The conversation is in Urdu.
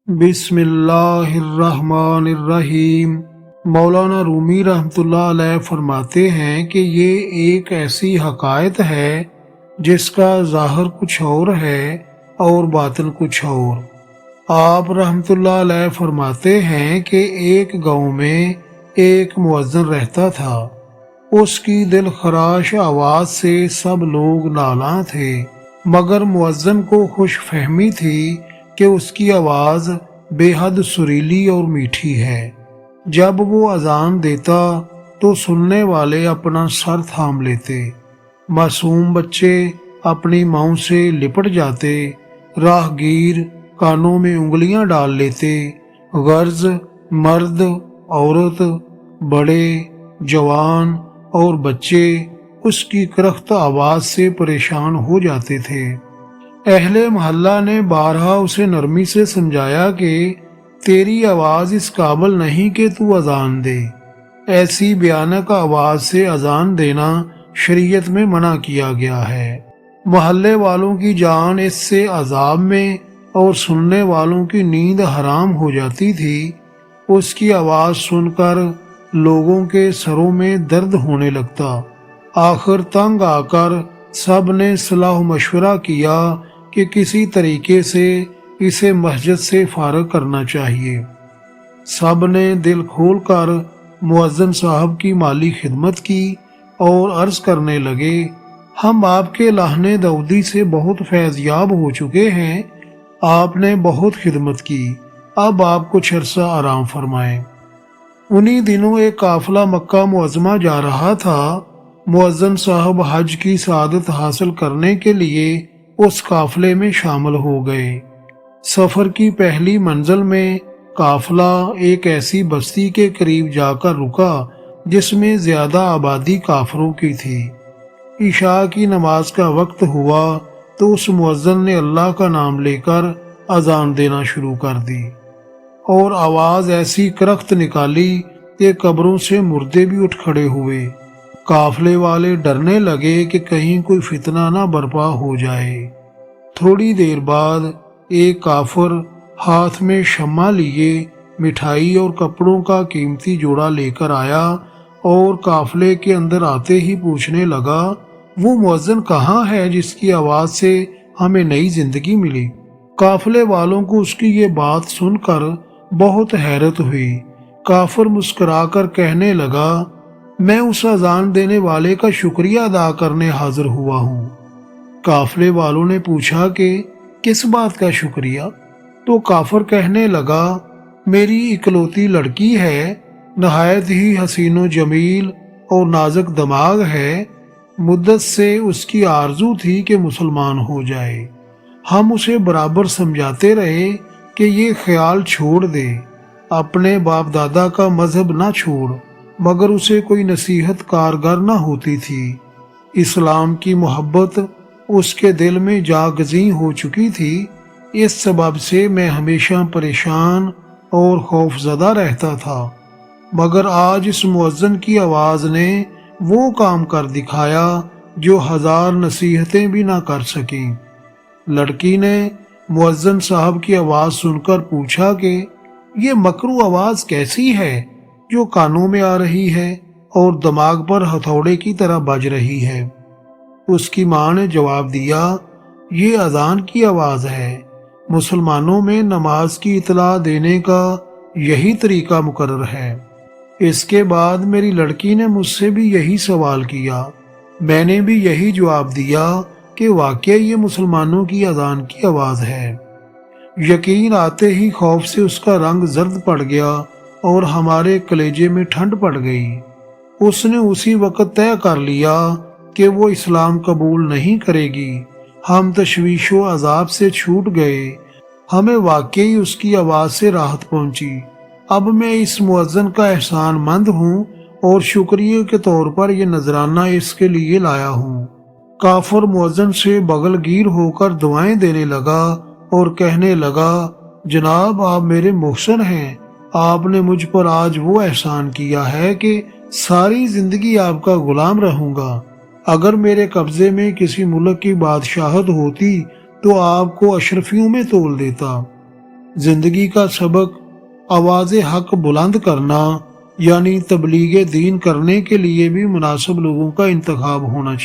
بسم اللہ الرحمن الرحیم۔ مولانا رومی رحمۃ اللہ علیہ فرماتے ہیں کہ یہ ایک ایسی حقائق ہے جس کا ظاہر کچھ اور ہے اور باطن کچھ اور۔ آپ رحمۃ اللہ علیہ فرماتے ہیں کہ ایک گاؤں میں ایک مؤذن رہتا تھا۔ اس کی دل خراش آواز سے سب لوگ نالاں تھے، مگر مؤذن کو خوش فہمی تھی کہ اس کی آواز بے حد سریلی اور میٹھی ہے۔ جب وہ اذان دیتا تو سننے والے اپنا سر تھام لیتے، معصوم بچے اپنی ماؤں سے لپٹ جاتے، راہ گیر کانوں میں انگلیاں ڈال لیتے، غرض مرد عورت بڑے جوان اور بچے اس کی کرخت آواز سے پریشان ہو جاتے تھے۔ اہل محلہ نے بارہا اسے نرمی سے سمجھایا کہ تیری آواز اس قابل نہیں کہ تو اذان دے، ایسی بھیانک آواز سے اذان دینا شریعت میں منع کیا گیا ہے۔ محلے والوں کی جان اس سے عذاب میں اور سننے والوں کی نیند حرام ہو جاتی تھی۔ اس کی آواز سن کر لوگوں کے سروں میں درد ہونے لگتا۔ آخر تنگ آ کر سب نے صلاح و مشورہ کیا کہ کسی طریقے سے اسے مسجد سے فارغ کرنا چاہیے۔ سب نے دل کھول کر مؤذن صاحب کی مالی خدمت کی اور عرض کرنے لگے، ہم آپ کے لہنے داؤدی سے بہت فیض یاب ہو چکے ہیں، آپ نے بہت خدمت کی، اب آپ کچھ عرصہ آرام فرمائیں۔ انہی دنوں ایک قافلہ مکہ معظمہ جا رہا تھا۔ مؤذن صاحب حج کی سعادت حاصل کرنے کے لیے اس قافلے میں شامل ہو گئے۔ سفر کی پہلی منزل میں قافلہ ایک ایسی بستی کے قریب جا کر رکا جس میں زیادہ آبادی کافروں کی تھی۔ عشاء کی نماز کا وقت ہوا تو اس مؤذن نے اللہ کا نام لے کر اذان دینا شروع کر دی اور آواز ایسی کرخت نکالی کہ قبروں سے مردے بھی اٹھ کھڑے ہوئے۔ قافلے والے ڈرنے لگے کہ کہیں کوئی فتنہ نہ برپا ہو جائے۔ تھوڑی دیر بعد ایک کافر ہاتھ میں شمع لیے مٹھائی اور کپڑوں کا قیمتی جوڑا لے کر آیا اور قافلے کے اندر آتے ہی پوچھنے لگا، وہ مؤذن کہاں ہے جس کی آواز سے ہمیں نئی زندگی ملی؟ قافلے والوں کو اس کی یہ بات سن کر بہت حیرت ہوئی۔ کافر مسکرا کر کہنے لگا، میں اس اذان دینے والے کا شکریہ ادا کرنے حاضر ہوا ہوں۔ قافلے والوں نے پوچھا کہ کس بات کا شکریہ؟ تو کافر کہنے لگا، میری اکلوتی لڑکی ہے، نہایت ہی حسین و جمیل اور نازک دماغ ہے، مدت سے اس کی آرزو تھی کہ مسلمان ہو جائے۔ ہم اسے برابر سمجھاتے رہے کہ یہ خیال چھوڑ دے، اپنے باپ دادا کا مذہب نہ چھوڑ، مگر اسے کوئی نصیحت کارگر نہ ہوتی تھی۔ اسلام کی محبت اس کے دل میں جاگزیں ہو چکی تھی، اس سبب سے میں ہمیشہ پریشان اور خوف زدہ رہتا تھا، مگر آج اس مؤذن کی آواز نے وہ کام کر دکھایا جو ہزار نصیحتیں بھی نہ کر سکیں۔ لڑکی نے مؤذن صاحب کی آواز سن کر پوچھا کہ یہ مکروہ آواز کیسی ہے جو کانوں میں آ رہی ہے اور دماغ پر ہتھوڑے کی طرح بج رہی ہے؟ اس کی ماں نے جواب دیا، یہ اذان کی آواز ہے، مسلمانوں میں نماز کی اطلاع دینے کا یہی طریقہ مقرر ہے۔ اس کے بعد میری لڑکی نے مجھ سے بھی یہی سوال کیا، میں نے بھی یہی جواب دیا کہ واقعی یہ مسلمانوں کی اذان کی آواز ہے۔ یقین آتے ہی خوف سے اس کا رنگ زرد پڑ گیا اور ہمارے کلیجے میں ٹھنڈ پڑ گئی۔ اس نے اسی وقت طے کر لیا کہ وہ اسلام قبول نہیں کرے گی۔ ہم تشویش و عذاب سے چھوٹ گئے، ہمیں واقعی اس کی آواز سے راحت پہنچی۔ اب میں اس مؤذن کا احسان مند ہوں اور شکریہ کے طور پر یہ نذرانہ اس کے لیے لایا ہوں۔ کافر مؤذن سے بغل گیر ہو کر دعائیں دینے لگا اور کہنے لگا، جناب آپ میرے محسن ہیں، آپ نے مجھ پر آج وہ احسان کیا ہے کہ ساری زندگی آپ کا غلام رہوں گا۔ اگر میرے قبضے میں کسی ملک کی بادشاہت ہوتی تو آپ کو اشرفیوں میں تول دیتا۔ زندگی کا سبق آواز حق بلند کرنا یعنی تبلیغ دین کرنے کے لیے بھی مناسب لوگوں کا انتخاب ہونا چاہیے۔